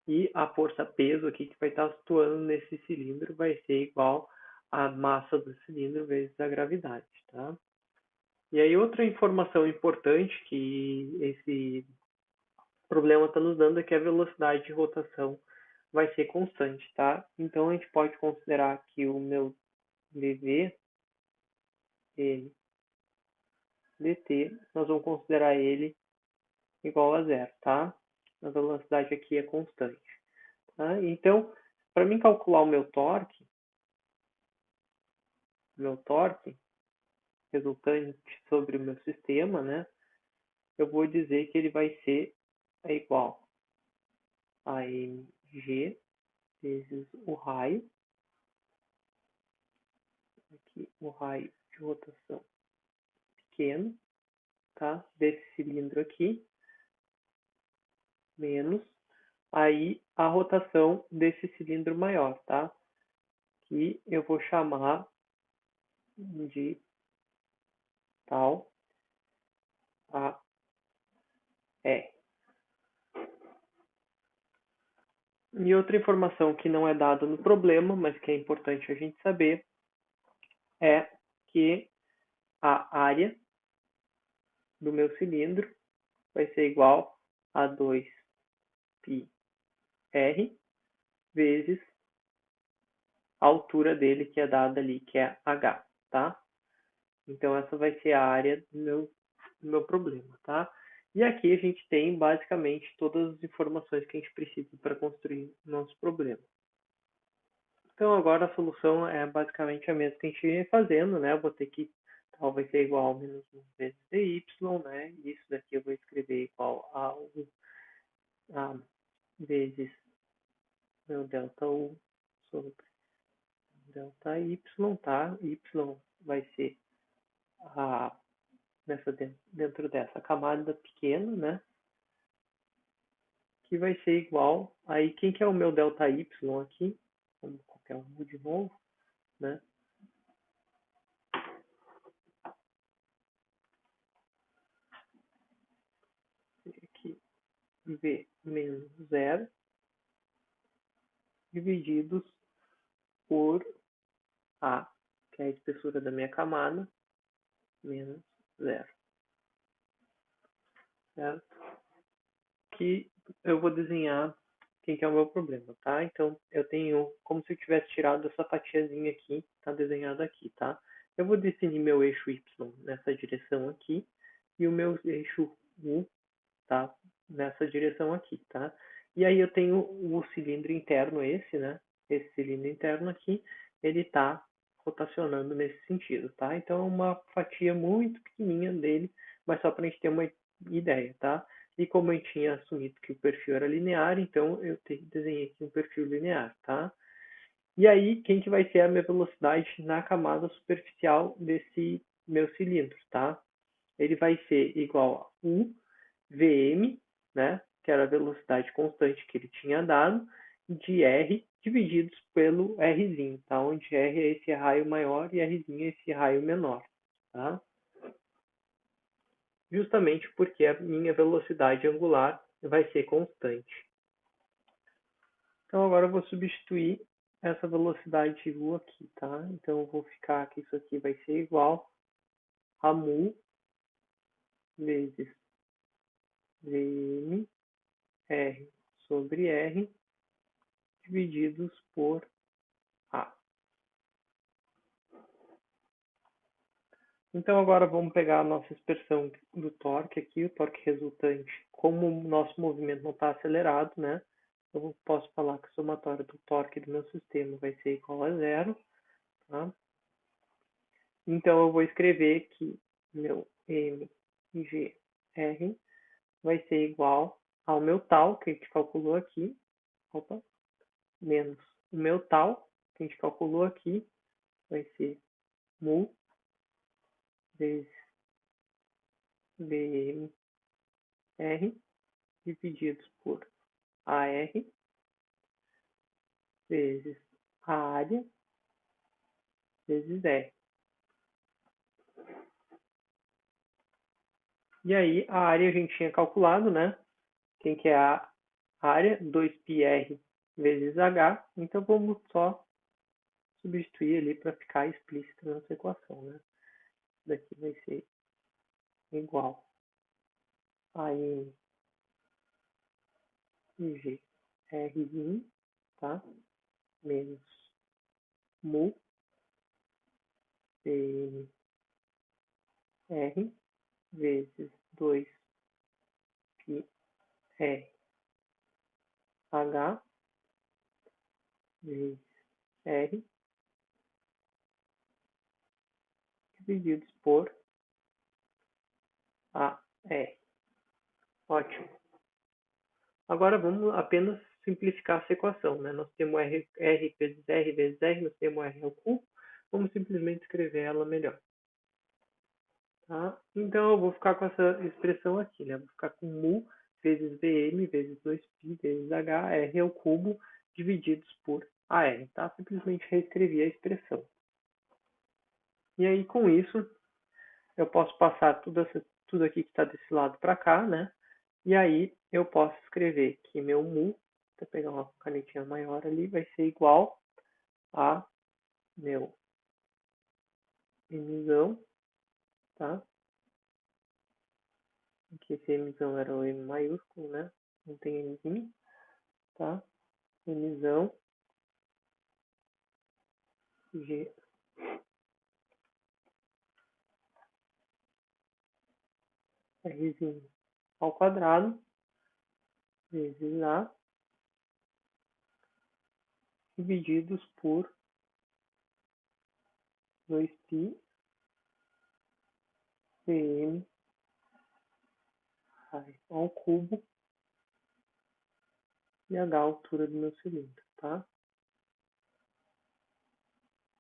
e a força peso aqui que vai estar atuando nesse cilindro vai ser igual à massa do cilindro vezes a gravidade, tá? E aí outra informação importante que esse problema está nos dando é que a velocidade de rotação vai ser constante, tá? Então a gente pode considerar que o meu dv, ele, dt, nós vamos considerar ele igual a zero, tá? A velocidade aqui é constante, tá? Então, para mim calcular o meu torque resultante sobre o meu sistema, né? Eu vou dizer que ele vai ser igual a mg vezes o raio, aqui o raio de rotação pequeno, tá? Desse cilindro aqui, menos aí a rotação desse cilindro maior, tá? Que eu vou chamar de tal a E. E outra informação que não é dada no problema, mas que é importante a gente saber, é que a área do meu cilindro vai ser igual a 2πr vezes a altura dele, que é dada ali, que é h, tá? Então, essa vai ser a área do meu problema, tá? E aqui a gente tem, basicamente, todas as informações que a gente precisa para construir o nosso problema. Então, agora a solução é basicamente a mesma que a gente vem fazendo, né? Eu vou ter que tal vai ser igual a menos 1 vezes dy, né? E isso daqui eu vou escrever igual a 1 vezes meu delta U sobre delta y, tá? Y vai ser dentro dessa camada pequena, né? Que vai ser igual, aí quem que é o meu delta y aqui, como qualquer um de novo, né? Aqui, V menos 0, divididos por A, que é a espessura da minha camada, menos 0. Certo? Que eu vou desenhar quem que é o meu problema, tá? Então, eu tenho como se eu tivesse tirado essa fatiazinha aqui, tá desenhada aqui, tá? Eu vou definir meu eixo Y nessa direção aqui e o meu eixo U, tá? Nessa direção aqui, tá? E aí eu tenho o cilindro interno esse, né? Esse cilindro interno aqui, ele tá rotacionando nesse sentido, tá? Então, é uma fatia muito pequenininha dele, mas só para a gente ter uma ideia, tá? E como eu tinha assumido que o perfil era linear, então eu desenhei aqui um perfil linear, tá? E aí, quem que vai ser a minha velocidade na camada superficial desse meu cilindro, tá? Ele vai ser igual a U Vm, né? Que era a velocidade constante que ele tinha dado, de R divididos pelo Rzinho, tá? Onde R é esse raio maior e Rzinho é esse raio menor, tá? Justamente porque a minha velocidade angular vai ser constante. Então agora eu vou substituir essa velocidade U aqui, tá? Então eu vou ficar que isso aqui vai ser igual a mu vezes Vm R sobre R divididos por A. Então agora vamos pegar a nossa expressão do torque aqui, o torque resultante. Como o nosso movimento não está acelerado, né? Eu posso falar que o somatório do torque do meu sistema vai ser igual a zero, tá? Então eu vou escrever que meu mgr vai ser igual ao meu tal, que a gente calculou aqui, opa, menos o meu tal, que a gente calculou aqui, vai ser mu vezes vmr divididos por AR vezes a área vezes R. E aí a área a gente tinha calculado, né? Quem que é a área? 2πr vezes H. Então vamos só substituir ali para ficar explícito nessa equação, né? Isso daqui vai ser igual a m g r1, tá? Menos mu pm r vezes 2πr h vezes r divididos por a r. Ótimo. Agora vamos apenas simplificar essa equação, né? Nós temos R vezes R, nós temos R ao cubo. Vamos simplesmente escrever ela melhor. Tá? Então eu vou ficar com essa expressão aqui, né? Vou ficar com mu vezes Vm vezes 2π vezes H, R ao cubo, divididos por AR. Tá? Simplesmente reescrevi a expressão. E aí com isso, eu posso passar tudo aqui que está desse lado para cá, né? E aí eu posso escrever que meu mu, vou pegar uma canetinha maior ali, vai ser igual a meu mzão, tá? Aqui esse mzão era o M maiúsculo, né? Não tem Mzinho, tá? Mzão G Rzinho ao quadrado vezes A divididos por 2π Vm ao cubo e H a altura do meu cilindro, tá?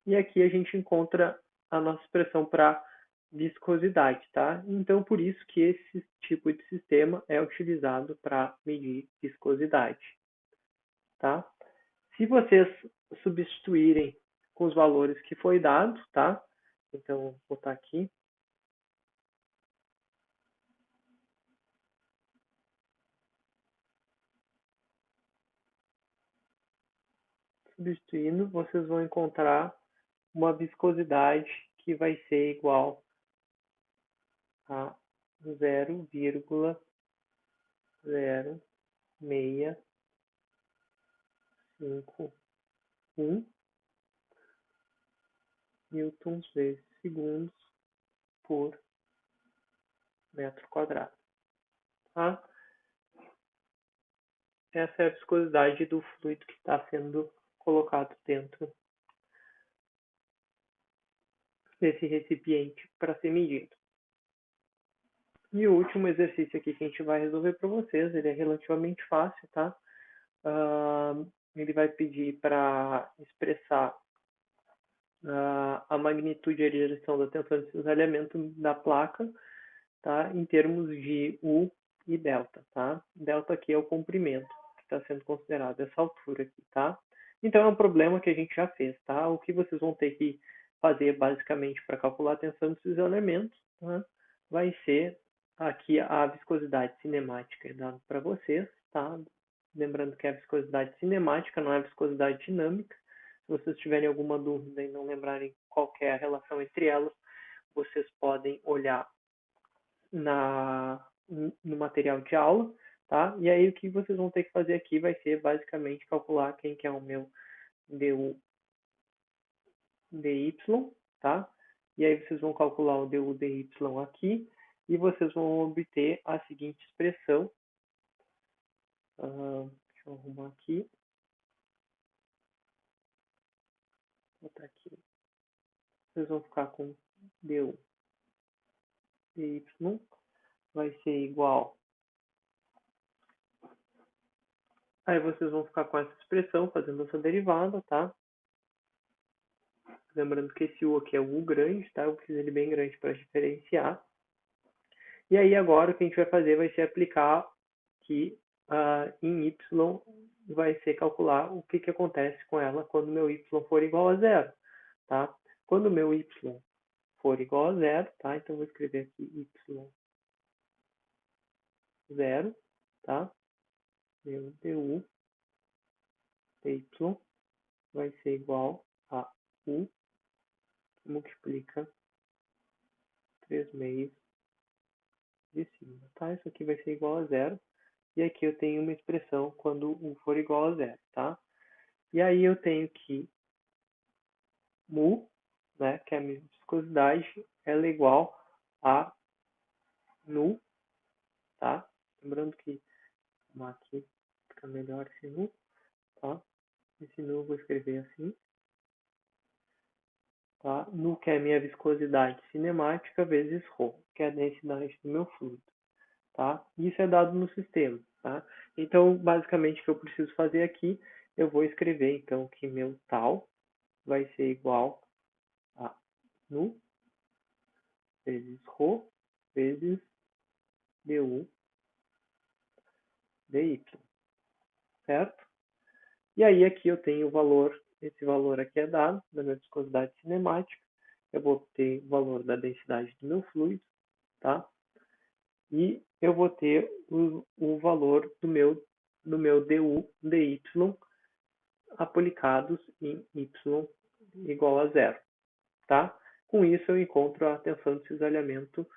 E aqui a gente encontra a nossa expressão para viscosidade, tá? Então, por isso que esse tipo de sistema é utilizado para medir viscosidade, tá? Se vocês substituírem com os valores que foi dado, tá? Então, vou botar aqui. Substituindo, vocês vão encontrar uma viscosidade que vai ser igual a 0,0651 newtons vezes segundos por metro quadrado. Tá? Essa é a viscosidade do fluido que está sendo colocado dentro desse recipiente para ser medido. E o último exercício aqui que a gente vai resolver para vocês, ele é relativamente fácil, tá? Ele vai pedir para expressar a magnitude e a direção da tensão de cisalhamento da placa, tá? Em termos de U e delta, tá? Delta aqui é o comprimento que está sendo considerado, essa altura aqui, tá? Então é um problema que a gente já fez, tá? O que vocês vão ter que fazer basicamente para calcular a tensão de cisalhamento, tá? Vai ser aqui a viscosidade cinemática é dada para vocês, tá? Lembrando que é a viscosidade cinemática, não é a viscosidade dinâmica, vocês tiverem alguma dúvida e não lembrarem qual que é a relação entre elas, vocês podem olhar no material de aula, tá? E aí o que vocês vão ter que fazer aqui vai ser basicamente calcular quem que é o meu du dy, tá? E aí vocês vão calcular o du dy aqui e vocês vão obter a seguinte expressão. Deixa eu arrumar aqui. Vou botar aqui. Vocês vão ficar com du dy vai ser igual. Aí vocês vão ficar com essa expressão fazendo essa derivada, tá? Lembrando que esse U aqui é o U grande, tá? Eu fiz ele bem grande para diferenciar. E aí agora o que a gente vai fazer vai ser aplicar que em Y vai ser calcular o que acontece com ela quando meu Y for igual a zero, tá? Quando meu Y for igual a zero, tá? Então eu vou escrever aqui Y zero, tá? Meu du dy vai ser igual a U que multiplica 3 meios de cima, tá? Isso aqui vai ser igual a zero. E aqui eu tenho uma expressão quando U for igual a zero, tá? E aí eu tenho que mu, né, que é a minha viscosidade, ela é igual a nu, tá? Lembrando que aqui fica melhor esse nu, tá? Esse nu eu vou escrever assim, tá? Nu que é a minha viscosidade cinemática vezes ρ, que é a densidade do meu fluido, tá? Isso é dado no sistema, tá? Então, basicamente, o que eu preciso fazer aqui, eu vou escrever, então, que meu tal vai ser igual a nu vezes ρ vezes du dy, certo? E aí aqui eu tenho o valor, esse valor aqui é dado da minha viscosidade cinemática, eu vou ter o valor da densidade do meu fluido, tá? E eu vou ter o valor do meu du dy aplicados em y igual a zero, tá? Com isso eu encontro a tensão de cisalhamento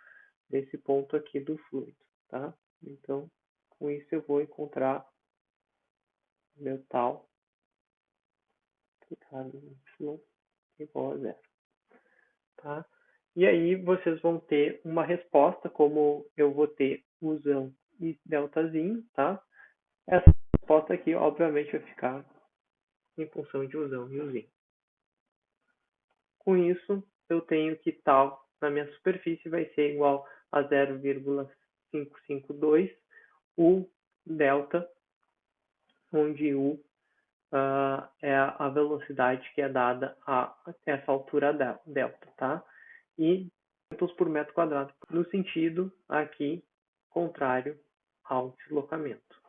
desse ponto aqui do fluido, tá? Então, com isso eu vou encontrar meu tal aplicado em y igual a zero, tá? E aí vocês vão ter uma resposta, como eu vou ter usão e deltazinho, tá? Essa resposta aqui, obviamente, vai ficar em função de usão e uzinho. Com isso, eu tenho que tal na minha superfície vai ser igual a 0,552 U delta, onde U é a velocidade que é dada a essa altura delta, tá? E metros por metro quadrado, no sentido aqui contrário ao deslocamento.